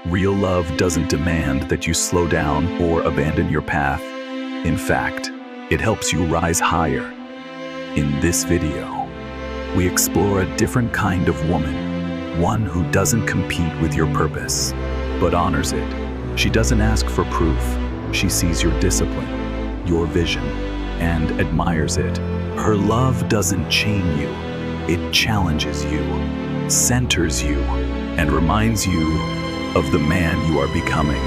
Real love doesn't demand that you slow down or abandon your path. In fact, it helps you rise higher. In this video, we explore a different kind of woman, one who doesn't compete with your purpose, but honors it. She doesn't ask for proof. She sees your discipline, your vision, and admires it. Her love doesn't chain you. It challenges you, centers you, and reminds you of the man you are becoming.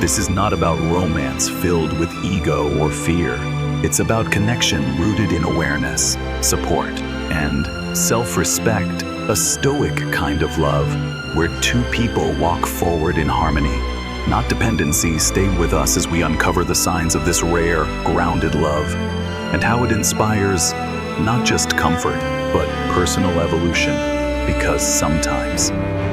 This is not about romance filled with ego or fear. It's about connection rooted in awareness, support, and self-respect, a stoic kind of love where two people walk forward in harmony, not dependency. Stay with us as we uncover the signs of this rare, grounded love and how it inspires not just comfort, but personal evolution. Because sometimes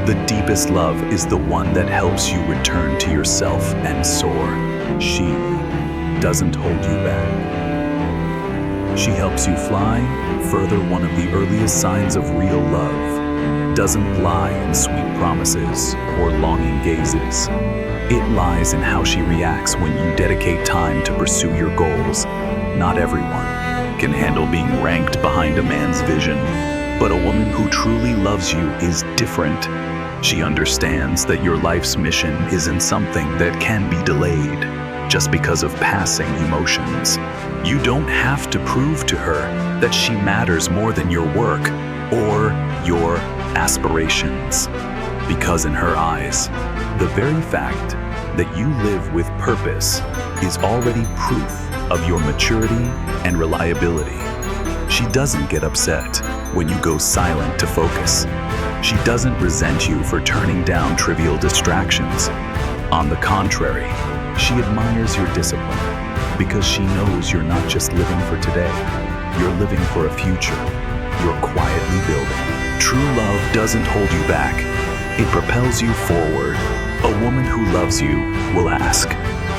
the deepest love is the one that helps you return to yourself and soar. She doesn't hold you back. She helps you fly further. One of the earliest signs of real love doesn't lie in sweet promises or longing gazes. It lies in how she reacts when you dedicate time to pursue your goals. Not everyone can handle being ranked behind a man's vision, but a woman who truly loves you is different. She understands that your life's mission isn't something that can be delayed just because of passing emotions. You don't have to prove to her that she matters more than your work or your aspirations, because in her eyes, the very fact that you live with purpose is already proof of your maturity and reliability. She doesn't get upset when you go silent to focus. She doesn't resent you for turning down trivial distractions. On the contrary, she admires your discipline because she knows you're not just living for today, you're living for a future you're quietly building. True love doesn't hold you back, it propels you forward. A woman who loves you will ask,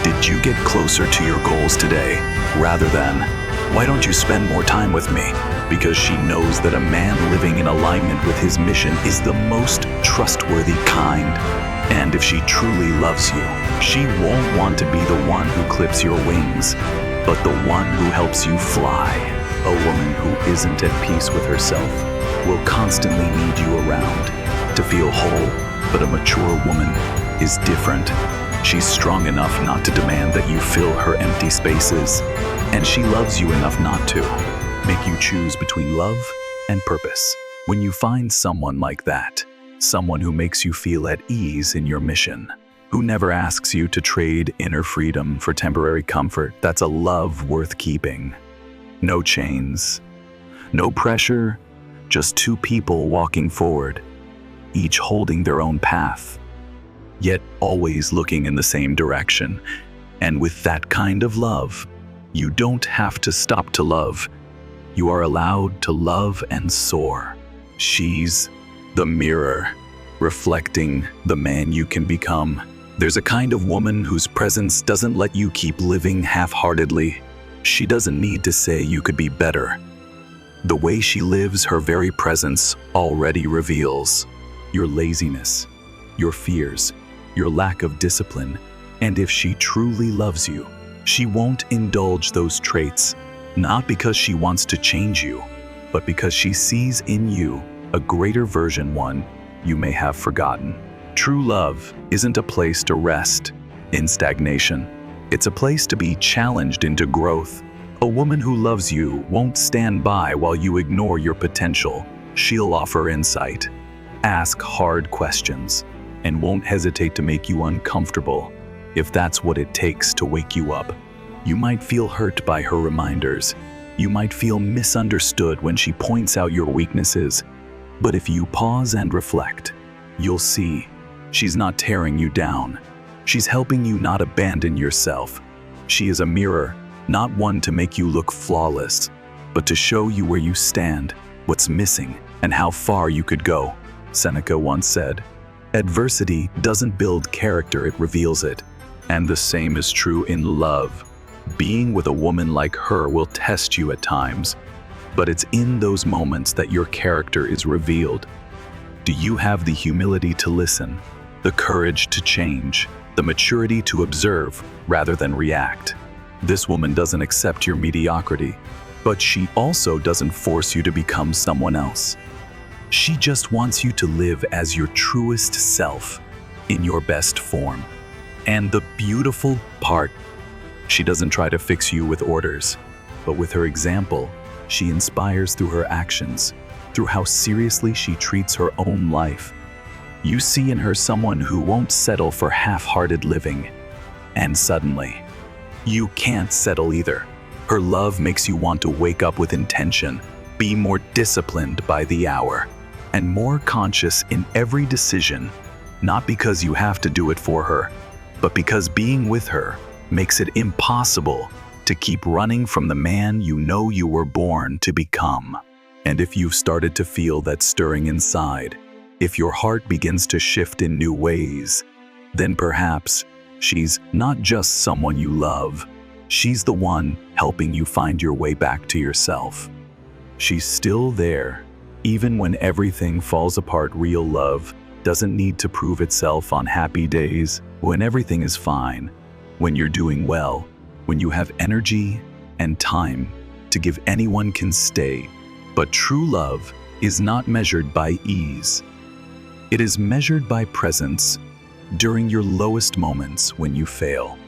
"Did you get closer to your goals today?" rather than, "Why don't you spend more time with me?" Because she knows that a man living in alignment with his mission is the most trustworthy kind. And if she truly loves you, she won't want to be the one who clips your wings, but the one who helps you fly. A woman who isn't at peace with herself will constantly need you around to feel whole, but a mature woman is different. She's strong enough not to demand that you fill her empty spaces, and she loves you enough not to make you choose between love and purpose. When you find someone like that, someone who makes you feel at ease in your mission, who never asks you to trade inner freedom for temporary comfort, that's a love worth keeping. No chains, no pressure, just two people walking forward, each holding their own path, yet always looking in the same direction. And with that kind of love, you don't have to stop to love. You are allowed to love and soar. She's the mirror, reflecting the man you can become. There's a kind of woman whose presence doesn't let you keep living half-heartedly. She doesn't need to say you could be better. The way she lives, her very presence already reveals your laziness, your fears, your lack of discipline. And if she truly loves you, she won't indulge those traits, not because she wants to change you, but because she sees in you a greater version, one you may have forgotten. True love isn't a place to rest in stagnation. It's a place to be challenged into growth. A woman who loves you won't stand by while you ignore your potential. She'll offer insight, ask hard questions, and won't hesitate to make you uncomfortable if that's what it takes to wake you up. You might feel hurt by her reminders. You might feel misunderstood when she points out your weaknesses. But if you pause and reflect, you'll see she's not tearing you down. She's helping you not abandon yourself. She is a mirror, not one to make you look flawless, but to show you where you stand, what's missing, and how far you could go. Seneca once said, "Adversity doesn't build character, it reveals it." And the same is true in love. Being with a woman like her will test you at times, but it's in those moments that your character is revealed. Do you have the humility to listen, the courage to change, the maturity to observe rather than react. This woman doesn't accept your mediocrity, but she also doesn't force you to become someone else. She just wants you to live as your truest self, in your best form. And the beautiful part, she doesn't try to fix you with orders, but with her example, she inspires through her actions, through how seriously she treats her own life. You see in her someone who won't settle for half-hearted living. And suddenly, you can't settle either. Her love makes you want to wake up with intention, be more disciplined by the hour, and more conscious in every decision, not because you have to do it for her, but because being with her makes it impossible to keep running from the man you know you were born to become. And if you've started to feel that stirring inside, if your heart begins to shift in new ways, then perhaps she's not just someone you love. She's the one helping you find your way back to yourself. She's still there, even when everything falls apart. Real love doesn't need to prove itself on happy days, when everything is fine, when you're doing well, when you have energy and time to give. Anyone can stay, but true love is not measured by ease. It is measured by presence during your lowest moments, when you fail,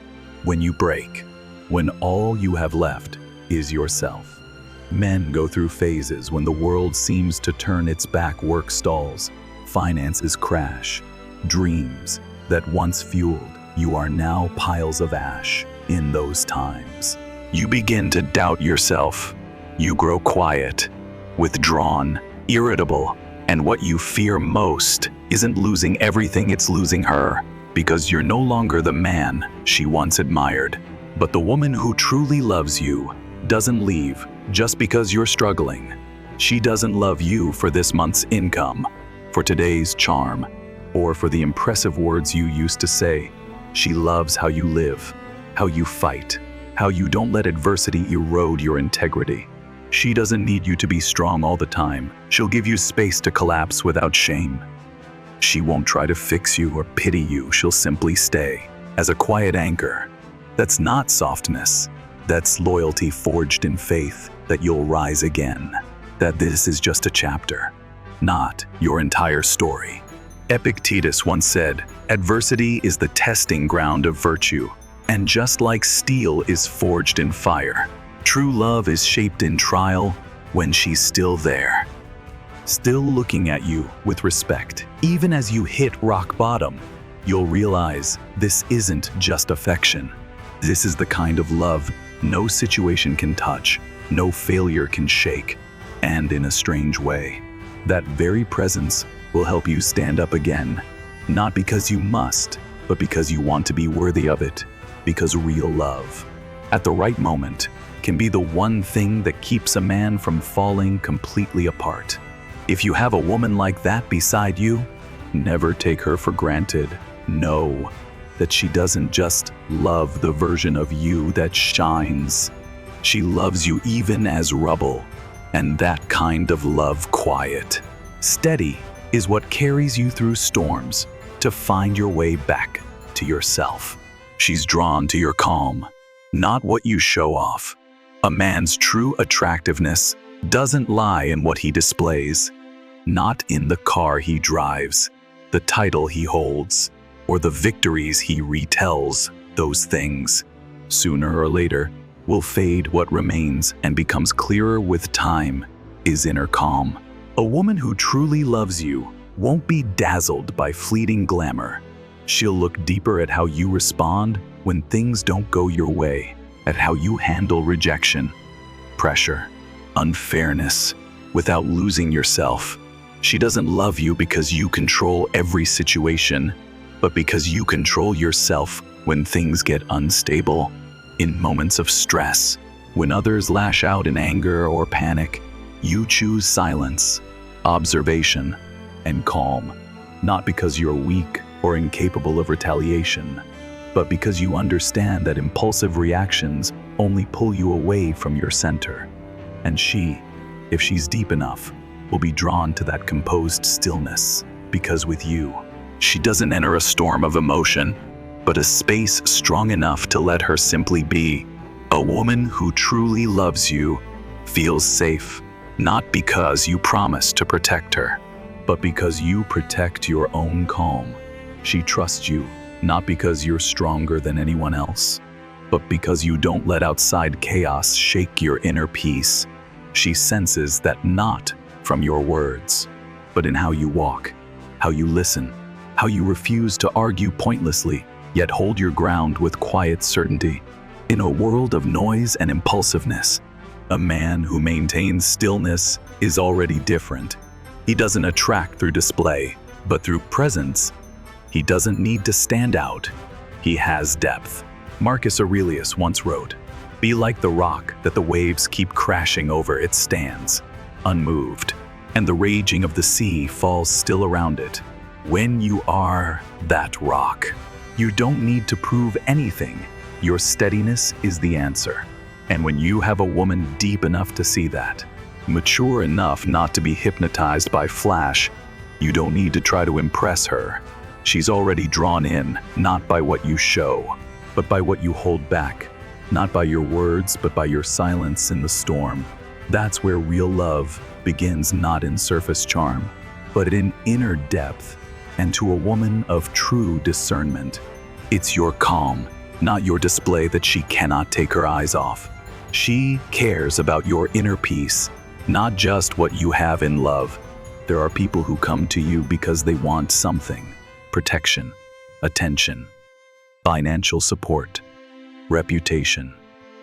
when you break, when all you have left is yourself. Men go through phases when the world seems to turn its back. Work stalls, finances crash, dreams that once fueled you are now piles of ash. In those times, you begin to doubt yourself. You grow quiet, withdrawn, irritable, and what you fear most isn't losing everything, it's losing her, because you're no longer the man she once admired. But the woman who truly loves you doesn't leave just because you're struggling. She doesn't love you for this month's income, for today's charm, or for the impressive words you used to say. She loves how you live, how you fight, how you don't let adversity erode your integrity. She doesn't need you to be strong all the time. She'll give you space to collapse without shame. She won't try to fix you or pity you. She'll simply stay as a quiet anchor. That's not softness. That's loyalty forged in faith that you'll rise again, that this is just a chapter, not your entire story. Epictetus once said, "Adversity is the testing ground of virtue, and just like steel is forged in fire, true love is shaped in trial when she's still there, still looking at you with respect. Even as you hit rock bottom, you'll realize this isn't just affection. This is the kind of love no situation can touch, no failure can shake, and in a strange way, that very presence will help you stand up again, not because you must, but because you want to be worthy of it, because real love, at the right moment, can be the one thing that keeps a man from falling completely apart. If you have a woman like that beside you, never take her for granted. Know that she doesn't just love the version of you that shines. She loves you even as rubble, and that kind of love, quiet, steady, is what carries you through storms to find your way back to yourself. She's drawn to your calm, not what you show off. A man's true attractiveness doesn't lie in what he displays, not in the car he drives, the title he holds, or the victories he retells. Those things, sooner or later, will fade. What remains and becomes clearer with time is inner calm. A woman who truly loves you won't be dazzled by fleeting glamour. She'll look deeper at how you respond when things don't go your way, at how you handle rejection, pressure, unfairness, without losing yourself. She doesn't love you because you control every situation, but because you control yourself when things get unstable, in moments of stress. When others lash out in anger or panic, you choose silence, observation, and calm, not because you're weak or incapable of retaliation, but because you understand that impulsive reactions only pull you away from your center. And she, if she's deep enough, will be drawn to that composed stillness, because with you, She doesn't enter a storm of emotion, but a space strong enough to let her simply be. A woman who truly loves you feels safe, not because you promise to protect her, but because you protect your own calm. She trusts you, not because you're stronger than anyone else, but because you don't let outside chaos shake your inner peace. She senses that not from your words, but in how you walk, how you listen, how you refuse to argue pointlessly, yet hold your ground with quiet certainty. In a world of noise and impulsiveness, a man who maintains stillness is already different. He doesn't attract through display, but through presence. He doesn't need to stand out. He has depth. Marcus Aurelius once wrote, "Be like the rock that the waves keep crashing over. It stands, unmoved, and the raging of the sea falls still around it." When you are that rock, you don't need to prove anything. Your steadiness is the answer. And when you have a woman deep enough to see that, mature enough not to be hypnotized by flash, you don't need to try to impress her. She's already drawn in, not by what you show, but by what you hold back. Not by your words, but by your silence in the storm. That's where real love begins, not in surface charm, but in inner depth, and to a woman of true discernment. It's your calm, not your display, that she cannot take her eyes off. She cares about your inner peace, not just what you have in love. There are people who come to you because they want something: protection, attention, financial support, reputation,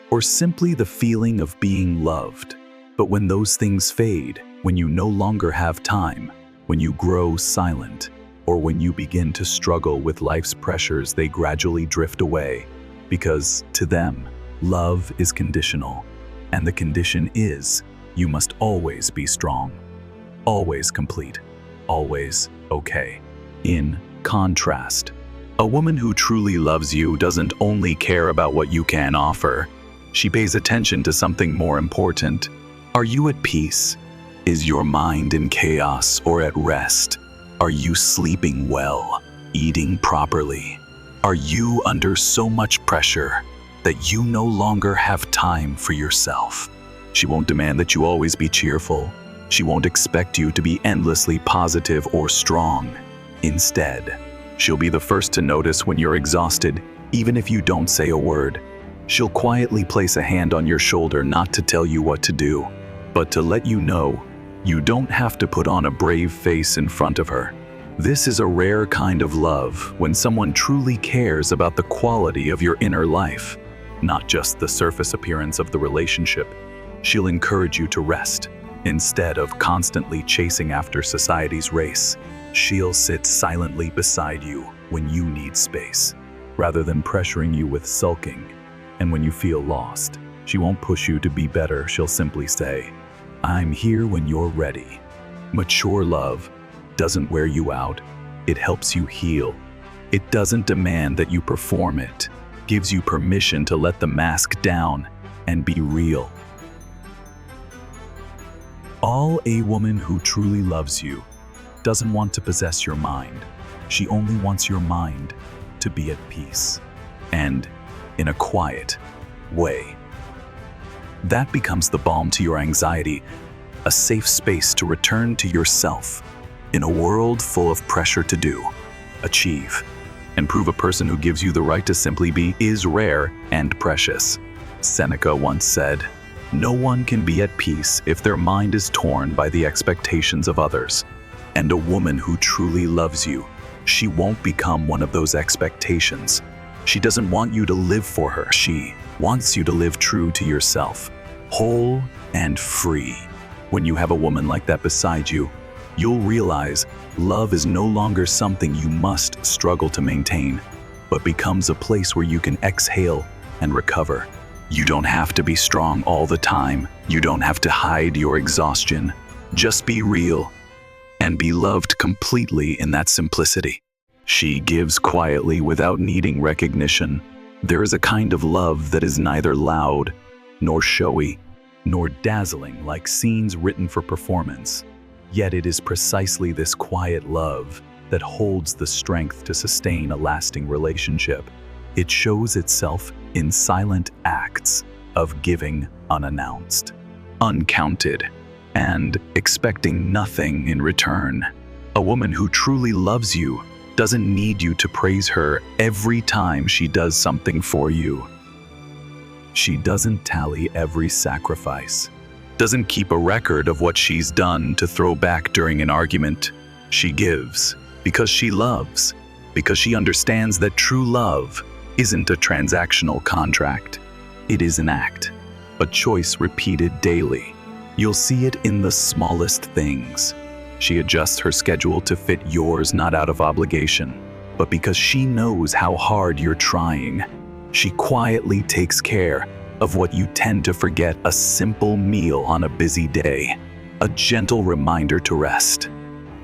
or simply the feeling of being loved. But when those things fade, when you no longer have time, when you grow silent, or when you begin to struggle with life's pressures, they gradually drift away, because to them, love is conditional, and the condition is you must always be strong, always complete, always okay. In contrast, a woman who truly loves you doesn't only care about what you can offer. She pays attention to something more important. Are you at peace? Is your mind in chaos or at rest? Are you sleeping well, eating properly? Are you under so much pressure that you no longer have time for yourself? She won't demand that you always be cheerful. She won't expect you to be endlessly positive or strong. Instead, she'll be the first to notice when you're exhausted, even if you don't say a word. She'll quietly place a hand on your shoulder, not to tell you what to do, but to let you know you don't have to put on a brave face in front of her. This is a rare kind of love, when someone truly cares about the quality of your inner life, not just the surface appearance of the relationship. She'll encourage you to rest, instead of constantly chasing after society's race. She'll sit silently beside you when you need space, rather than pressuring you with sulking. And when you feel lost, she won't push you to be better. She'll simply say, "I'm here when you're ready." Mature love doesn't wear you out. It helps you heal. It doesn't demand that you perform. It gives you permission to let the mask down and be real. A woman who truly loves you doesn't want to possess your mind. She only wants your mind to be at peace, and in a quiet way. That becomes the balm to your anxiety, a safe space to return to yourself in a world full of pressure to do, achieve, and prove. A person who gives you the right to simply be is rare and precious. Seneca once said, "No one can be at peace if their mind is torn by the expectations of others." And a woman who truly loves you, she won't become one of those expectations. She doesn't want you to live for her. She wants you to live true to yourself, whole and free. When you have a woman like that beside you, you'll realize love is no longer something you must struggle to maintain, but becomes a place where you can exhale and recover. You don't have to be strong all the time. You don't have to hide your exhaustion. Just be real and be loved completely in that simplicity. She gives quietly without needing recognition. There is a kind of love that is neither loud, nor showy, nor dazzling like scenes written for performance. Yet it is precisely this quiet love that holds the strength to sustain a lasting relationship. It shows itself in silent acts of giving unannounced, uncounted, and expecting nothing in return. A woman who truly loves you doesn't need you to praise her every time she does something for you. She doesn't tally every sacrifice, doesn't keep a record of what she's done to throw back during an argument. She gives because she loves, because she understands that true love isn't a transactional contract. It is an act, a choice repeated daily. You'll see it in the smallest things. She adjusts her schedule to fit yours, not out of obligation, but because she knows how hard you're trying. She quietly takes care of what you tend to forget: a simple meal on a busy day, a gentle reminder to rest,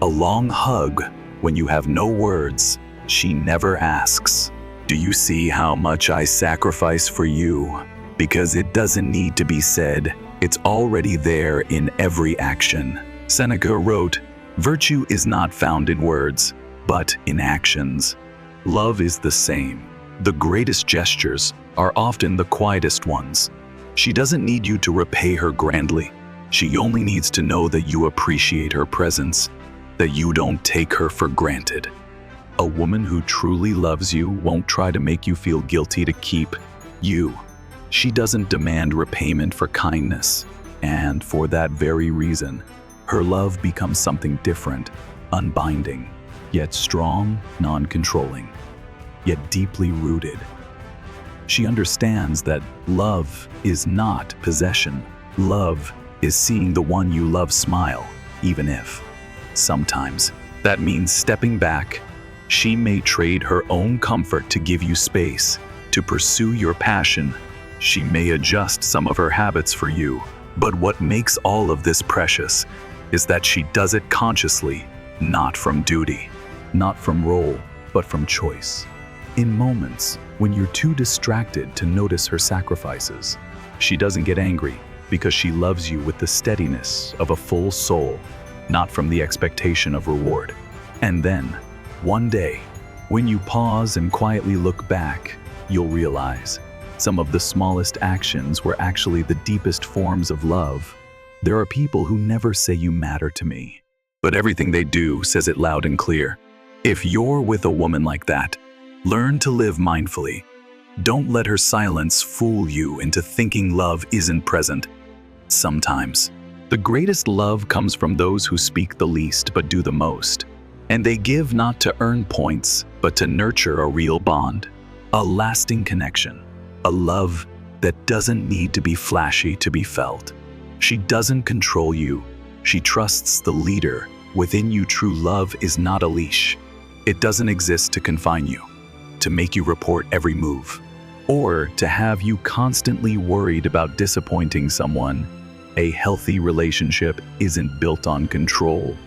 a long hug when you have no words. She never asks, "Do you see how much I sacrifice for you?" Because it doesn't need to be said. It's already there in every action. Seneca wrote, "Virtue is not found in words, but in actions." Love is the same. The greatest gestures are often the quietest ones. She doesn't need you to repay her grandly. She only needs to know that you appreciate her presence, that you don't take her for granted. A woman who truly loves you won't try to make you feel guilty to keep you. She doesn't demand repayment for kindness, and for that very reason, her love becomes something different, unbinding, yet strong, non-controlling, yet deeply rooted. She understands that love is not possession. Love is seeing the one you love smile, even if sometimes that means stepping back. She may trade her own comfort to give you space, to pursue your passion. She may adjust some of her habits for you. But what makes all of this precious is that she does it consciously, not from duty, not from role, but from choice. In moments when you're too distracted to notice her sacrifices, she doesn't get angry because she loves you with the steadiness of a full soul, not from the expectation of reward. And then, one day, when you pause and quietly look back, you'll realize some of the smallest actions were actually the deepest forms of love. There are people who never say you matter to me, but everything they do says it loud and clear. If you're with a woman like that, learn to live mindfully. Don't let her silence fool you into thinking love isn't present. Sometimes, the greatest love comes from those who speak the least but do the most. And they give not to earn points, but to nurture a real bond, a lasting connection, a love that doesn't need to be flashy to be felt. She doesn't control you. She trusts the leader within you. True love is not a leash. It doesn't exist to confine you, to make you report every move, or to have you constantly worried about disappointing someone. A healthy relationship isn't built on control.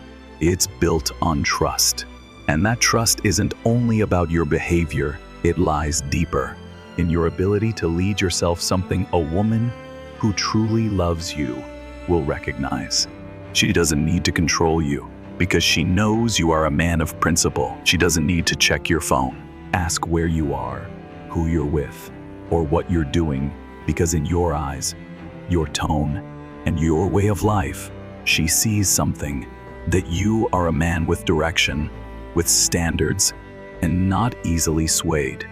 It's built on trust. And that trust isn't only about your behavior. It lies deeper in your ability to lead yourself, something a woman who truly loves you will recognize. She doesn't need to control you because she knows you are a man of principle. She doesn't need to check your phone, ask where you are, who you're with, or what you're doing, because in your eyes, your tone, and your way of life, she sees something, that you are a man with direction, with standards, and not easily swayed.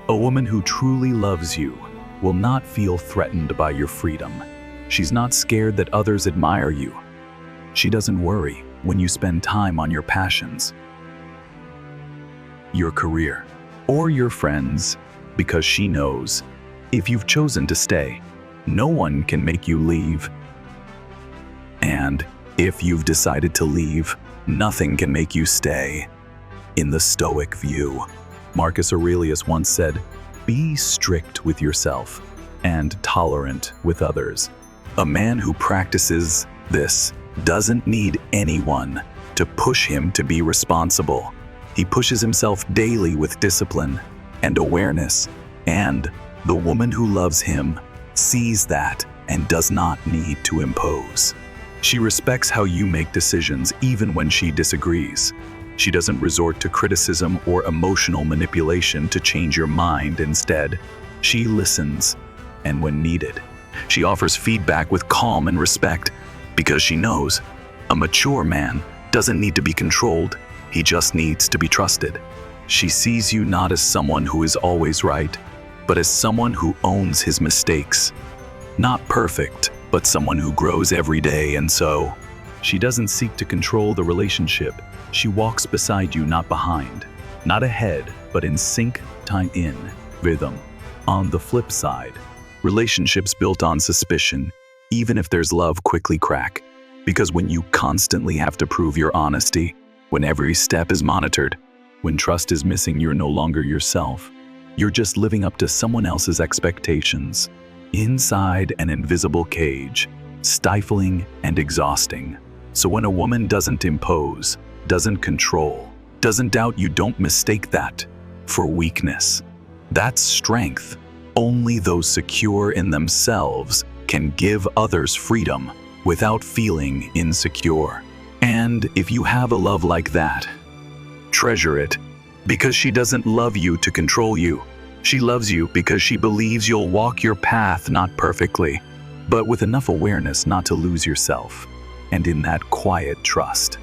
A woman who truly loves you will not feel threatened by your freedom. She's not scared that others admire you. She doesn't worry when you spend time on your passions, your career, or your friends, because she knows if you've chosen to stay, no one can make you leave. And if you've decided to leave, nothing can make you stay. In the Stoic view, Marcus Aurelius once said, "Be strict with yourself and tolerant with others." A man who practices this doesn't need anyone to push him to be responsible. He pushes himself daily with discipline and awareness, and the woman who loves him sees that and does not need to impose. She respects how you make decisions even when she disagrees. She doesn't resort to criticism or emotional manipulation to change your mind. Instead, she listens, and when needed, she offers feedback with calm and respect, because she knows a mature man doesn't need to be controlled, he just needs to be trusted. She sees you not as someone who is always right, but as someone who owns his mistakes. Not perfect, but someone who grows every day, and so she doesn't seek to control the relationship. She walks beside you, not behind, not ahead, but in sync, time in, rhythm. On the flip side, relationships built on suspicion, even if there's love, quickly crack. Because when you constantly have to prove your honesty, when every step is monitored, when trust is missing, you're no longer yourself. You're just living up to someone else's expectations. Inside an invisible cage, stifling and exhausting. So when a woman doesn't impose, doesn't control, doesn't doubt you, don't mistake that for weakness. That's strength. Only those secure in themselves can give others freedom without feeling insecure. And if you have a love like that, treasure it, because she doesn't love you to control you. She loves you because she believes you'll walk your path, not perfectly, but with enough awareness not to lose yourself. And in that quiet trust,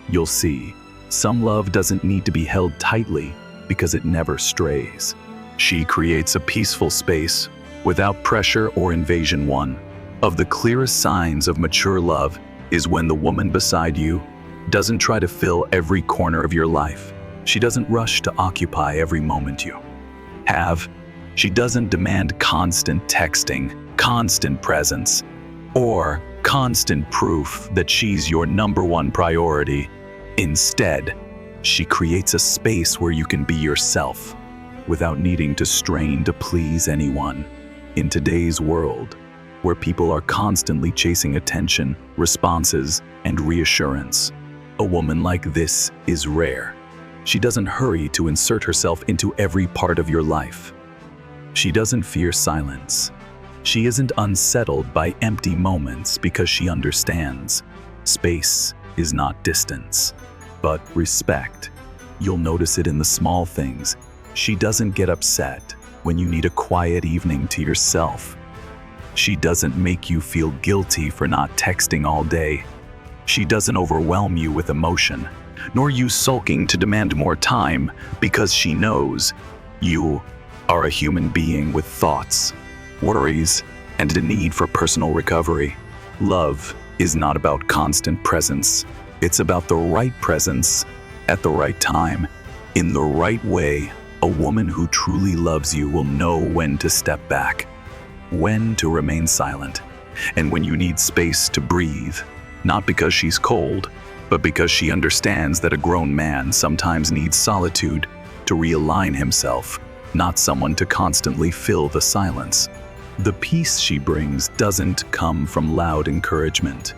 you'll see some love doesn't need to be held tightly because it never strays. She creates a peaceful space without pressure or invasion. One of the clearest signs of mature love is when the woman beside you doesn't try to fill every corner of your life. She doesn't rush to occupy every moment you have. She doesn't demand constant texting, constant presence, or constant proof that she's your number one priority. Instead, she creates a space where you can be yourself without needing to strain to please anyone. In today's world, where people are constantly chasing attention, responses, and reassurance, a woman like this is rare. She doesn't hurry to insert herself into every part of your life. She doesn't fear silence. She isn't unsettled by empty moments because she understands space is not distance, but respect. You'll notice it in the small things. She doesn't get upset when you need a quiet evening to yourself. She doesn't make you feel guilty for not texting all day. She doesn't overwhelm you with emotion, nor you sulking to demand more time, because she knows you are a human being with thoughts, worries, and a need for personal recovery. Love is not about constant presence. It's about the right presence at the right time, in the right way. A woman who truly loves you will know when to step back, when to remain silent, and when you need space to breathe, not because she's cold, but because she understands that a grown man sometimes needs solitude to realign himself, not someone to constantly fill the silence. The peace she brings doesn't come from loud encouragement,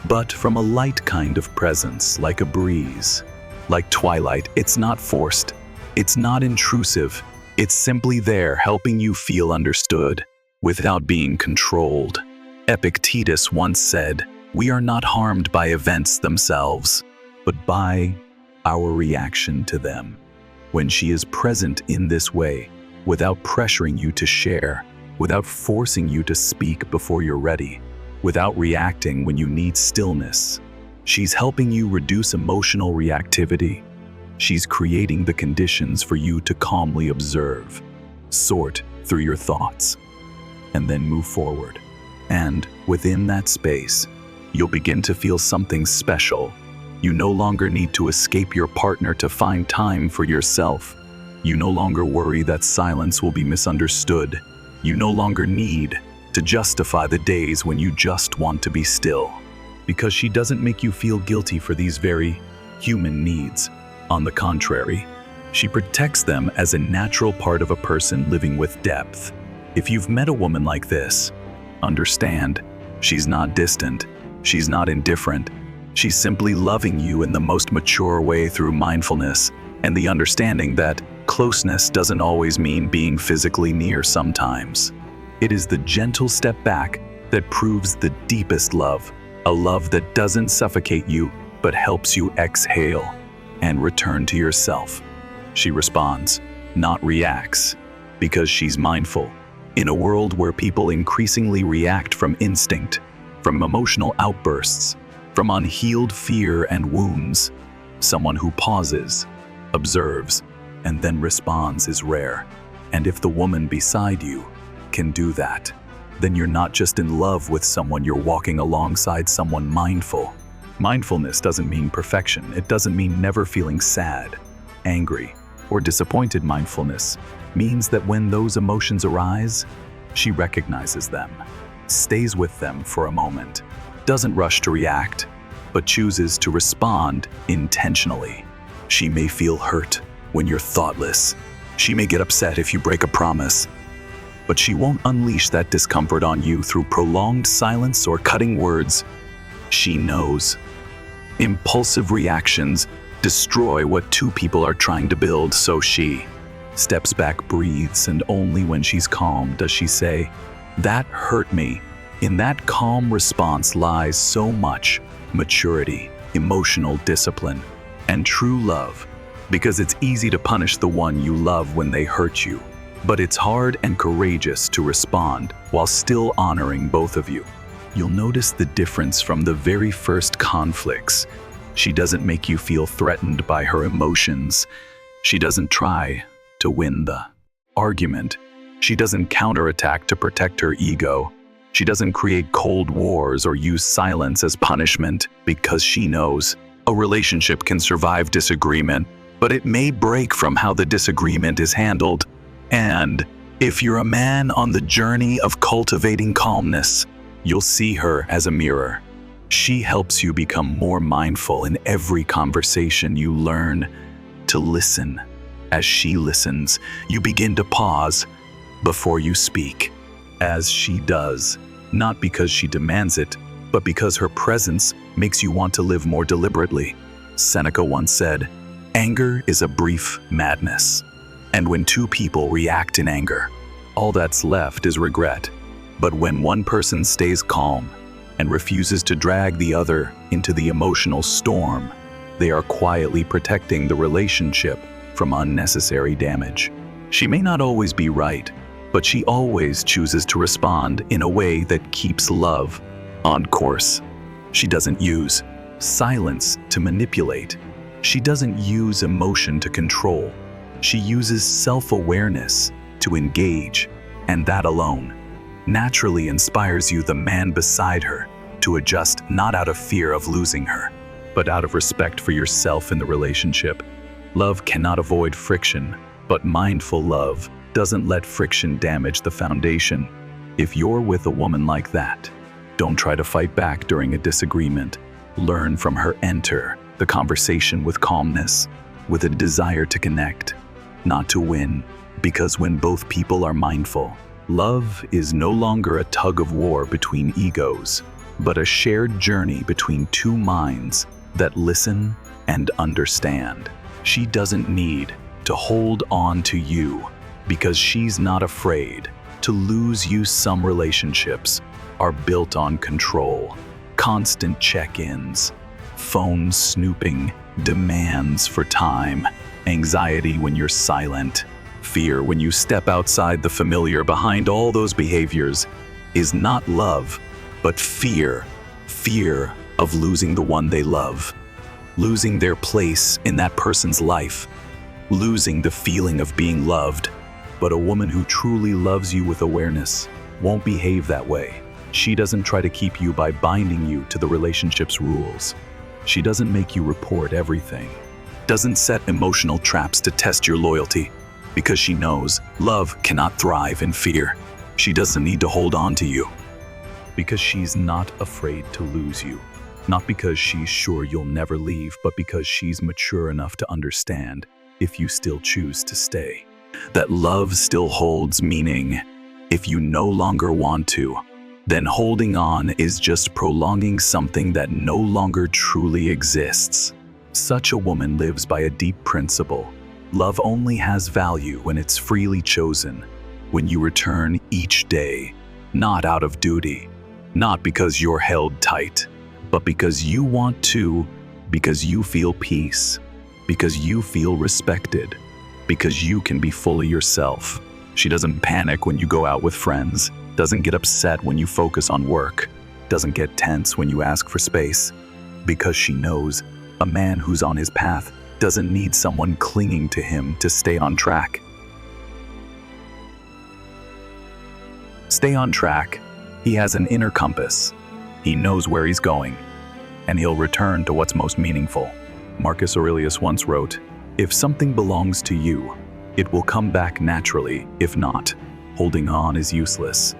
but from a light kind of presence, like a breeze, like twilight. It's not forced, it's not intrusive, it's simply there, helping you feel understood without being controlled. Epictetus once said, "We are not harmed by events themselves, but by our reaction to them." When she is present in this way, without pressuring you to share, without forcing you to speak before you're ready, without reacting when you need stillness, she's helping you reduce emotional reactivity. She's creating the conditions for you to calmly observe, sort through your thoughts, and then move forward. And within that space, you'll begin to feel something special. You no longer need to escape your partner to find time for yourself. You no longer worry that silence will be misunderstood. You no longer need to justify the days when you just want to be still, because she doesn't make you feel guilty for these very human needs. On the contrary, she protects them as a natural part of a person living with depth. If you've met a woman like this, understand, she's not distant, she's not indifferent. She's simply loving you in the most mature way through mindfulness and the understanding that closeness doesn't always mean being physically near. Sometimes it is the gentle step back that proves the deepest love, a love that doesn't suffocate you but helps you exhale. and return to yourself. She responds, not reacts, because she's mindful. In a world where people increasingly react from instinct, from emotional outbursts, from unhealed fear and wounds, someone who pauses, observes, and then responds is rare. And if the woman beside you can do that, then you're not just in love with someone, you're walking alongside someone mindful. Mindfulness doesn't mean perfection. It doesn't mean never feeling sad, angry, or disappointed. Mindfulness means that when those emotions arise, she recognizes them, stays with them for a moment, doesn't rush to react, but chooses to respond intentionally. She may feel hurt when you're thoughtless. She may get upset if you break a promise, but she won't unleash that discomfort on you through prolonged silence or cutting words. She knows. Impulsive reactions destroy what two people are trying to build, so she steps back, breathes, and only when she's calm does she say, "That hurt me." In that calm response lies so much maturity, emotional discipline, and true love, because it's easy to punish the one you love when they hurt you, but it's hard and courageous to respond while still honoring both of you. You'll notice the difference from the very first conflicts. She doesn't make you feel threatened by her emotions. She doesn't try to win the argument. She doesn't counterattack to protect her ego. She doesn't create cold wars or use silence as punishment, because she knows a relationship can survive disagreement, but it may break from how the disagreement is handled. And if you're a man on the journey of cultivating calmness, you'll see her as a mirror. She helps you become more mindful in every conversation. You learn to listen. As she listens, you begin to pause before you speak, as she does, not because she demands it, but because her presence makes you want to live more deliberately. Seneca once said, "Anger is a brief madness." And when two people react in anger, all that's left is regret. But when one person stays calm and refuses to drag the other into the emotional storm, they are quietly protecting the relationship from unnecessary damage. She may not always be right, but she always chooses to respond in a way that keeps love on course. She doesn't use silence to manipulate. She doesn't use emotion to control. She uses self-awareness to engage, and that alone naturally inspires you, the man beside her, to adjust, not out of fear of losing her, but out of respect for yourself in the relationship. Love cannot avoid friction, but mindful love doesn't let friction damage the foundation. If you're with a woman like that, don't try to fight back during a disagreement. Learn from her. Enter the conversation with calmness, with a desire to connect, not to win, because when both people are mindful, love is no longer a tug of war between egos, but a shared journey between two minds that listen and understand. She doesn't need to hold on to you because she's not afraid to lose you. Some relationships are built on control, constant check-ins, phone snooping, demands for time, anxiety when you're silent, fear when you step outside the familiar. Behind all those behaviors is not love, but fear. Fear of losing the one they love, losing their place in that person's life, losing the feeling of being loved. But a woman who truly loves you with awareness won't behave that way. She doesn't try to keep you by binding you to the relationship's rules. She doesn't make you report everything, doesn't set emotional traps to test your loyalty, because she knows love cannot thrive in fear. She doesn't need to hold on to you, because she's not afraid to lose you. Not because she's sure you'll never leave, but because she's mature enough to understand, if you still choose to stay, that love still holds meaning. If you no longer want to, then holding on is just prolonging something that no longer truly exists. Such a woman lives by a deep principle. Love only has value when it's freely chosen, when you return each day, not out of duty, not because you're held tight, but because you want to, because you feel peace. because you feel respected, because you can be fully yourself. She doesn't panic when you go out with friends, doesn't get upset when you focus on work, doesn't get tense when you ask for space, because she knows a man who's on his path doesn't need someone clinging to him to stay on track. Stay on track. He has an inner compass. He knows where he's going, and he'll return to what's most meaningful. Marcus Aurelius once wrote, "If something belongs to you, it will come back naturally. If not, holding on is useless."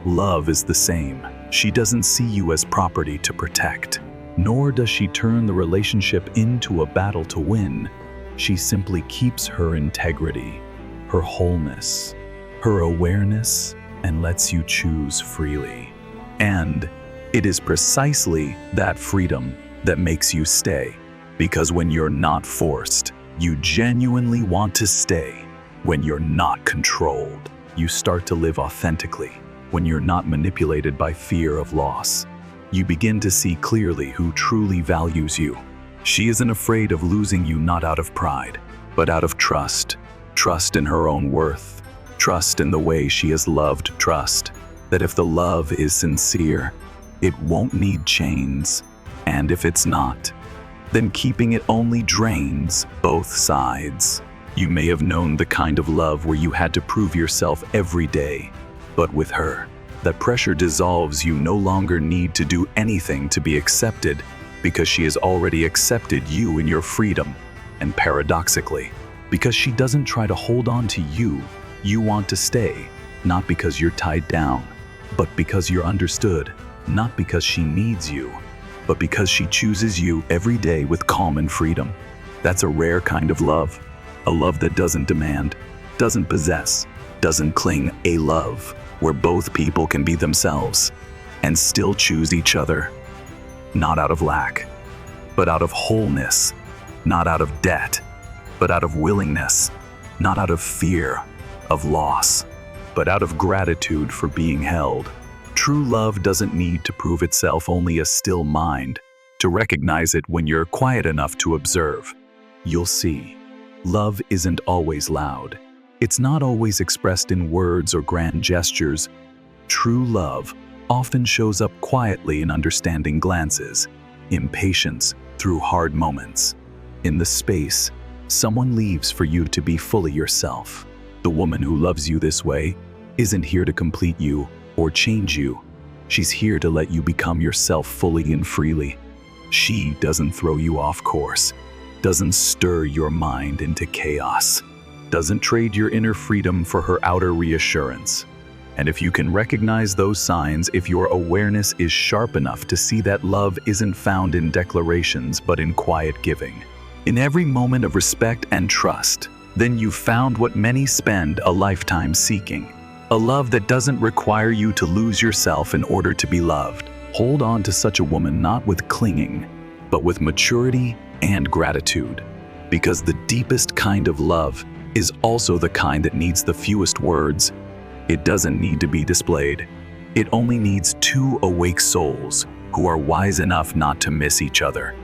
Love is the same. She doesn't see you as property to protect, nor does she turn the relationship into a battle to win. She simply keeps her integrity, her wholeness, her awareness, and lets you choose freely. And it is precisely that freedom that makes you stay. Because when you're not forced, you genuinely want to stay. When you're not controlled, you start to live authentically. When you're not manipulated by fear of loss, you begin to see clearly who truly values you. She isn't afraid of losing you, not out of pride, but out of trust. Trust in her own worth. Trust in the way she has loved. Trust that if the love is sincere, it won't need chains. And if it's not, then keeping it only drains both sides. You may have known the kind of love where you had to prove yourself every day, but with her, that pressure dissolves. You no longer need to do anything to be accepted because she has already accepted you in your freedom. And paradoxically, because she doesn't try to hold on to you, you want to stay, not because you're tied down, but because you're understood, not because she needs you, but because she chooses you every day with calm and freedom. That's a rare kind of love, a love that doesn't demand, doesn't possess, doesn't cling, a love where both people can be themselves and still choose each other, not out of lack, but out of wholeness, not out of debt, but out of willingness, not out of fear of loss, but out of gratitude for being held. True love doesn't need to prove itself, only a still mind to recognize it. When you're quiet enough to observe, you'll see love isn't always loud. It's not always expressed in words or grand gestures. True love often shows up quietly in understanding glances, in patience through hard moments, in the space someone leaves for you to be fully yourself. The woman who loves you this way isn't here to complete you or change you. She's here to let you become yourself fully and freely. She doesn't throw you off course, doesn't stir your mind into chaos, doesn't trade your inner freedom for her outer reassurance. And if you can recognize those signs, if your awareness is sharp enough to see that love isn't found in declarations but in quiet giving, in every moment of respect and trust, then you've found what many spend a lifetime seeking. A love that doesn't require you to lose yourself in order to be loved. Hold on to such a woman not with clinging, but with maturity and gratitude. Because the deepest kind of love is also the kind that needs the fewest words. It doesn't need to be displayed. It only needs two awake souls who are wise enough not to miss each other.